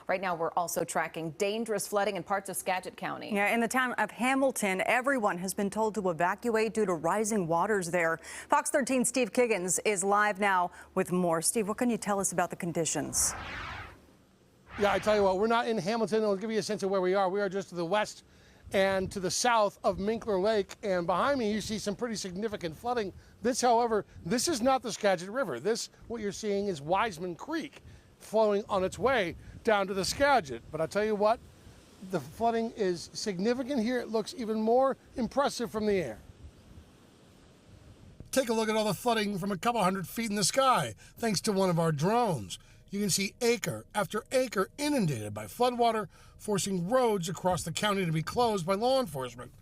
Right now, we're also tracking dangerous flooding in parts of Skagit County. Yeah, in the town of Hamilton, everyone has been told to evacuate due to rising waters there. Fox 13's Steve Kiggins is live now with more. Steve, what can you tell us about the conditions? Yeah, I tell you what, we're not in Hamilton. I'll give you a sense of where we are. We are just to the west and to the south of Minkler Lake, and behind me you see some pretty significant flooding. This, however, this is not the Skagit River. This, what you're seeing, is Wiseman Creek flowing on its way down to the Skagit. But I tell you what, the flooding is significant here. It looks even more impressive from the air. Take a look at all the flooding from a couple hundred feet in the sky, thanks to one of our drones. You can see acre after acre inundated by floodwater, forcing roads across the county to be closed by law enforcement.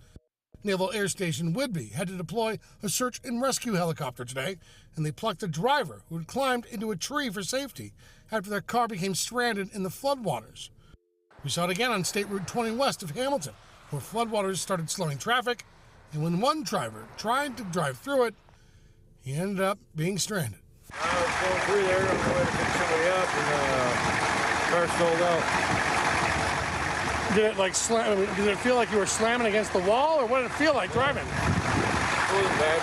Naval Air Station Whidbey had to deploy a search and rescue helicopter today, and they plucked a driver who had climbed into a tree for safety after their car became stranded in the floodwaters. We saw it again on State Route 20 west of Hamilton, where floodwaters started slowing traffic, and when one driver tried to drive through it, he ended up being stranded. I was going through there on the way to pick somebody up, and car stalled out. Did it like slam? Did it feel like you were slamming against the wall, or what did it feel like driving? It wasn't bad.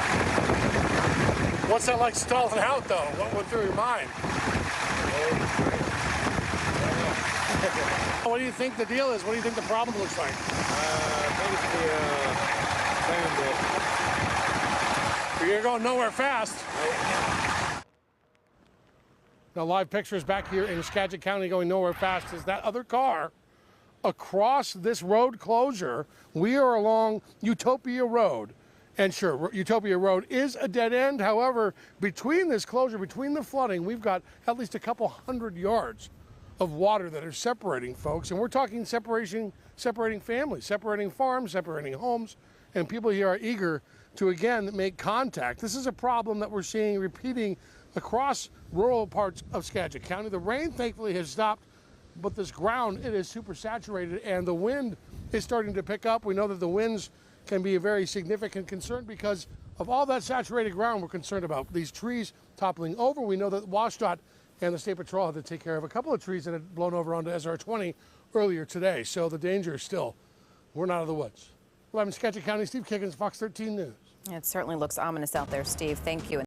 What's that like stalling out though? What went through your mind? What do you think the deal is? What do you think the problem looks like? I think it's the fan bit. You're going nowhere fast. Nope. Now, live pictures back here in Skagit County going nowhere fast is that other car across this road closure. We are along Utopia Road. And sure, Utopia Road is a dead end. However, between this closure, between the flooding, we've got at least a couple hundred yards of water that are separating folks. And we're talking separating families, separating farms, separating homes. And people here are eager to, again, make contact. This is a problem that we're seeing repeating across rural parts of Skagit County. The rain, thankfully, has stopped, but this ground, it is super saturated, and the wind is starting to pick up. We know that the winds can be a very significant concern because of all that saturated ground. We're concerned about these trees toppling over. We know that WashDOT and the State Patrol had to take care of a couple of trees that had blown over onto SR 20 earlier today. So the danger is still, we're not out of the woods. Well, I'm in Skagit County, Steve Kiggins, Fox 13 News. It certainly looks ominous out there, Steve. Thank you.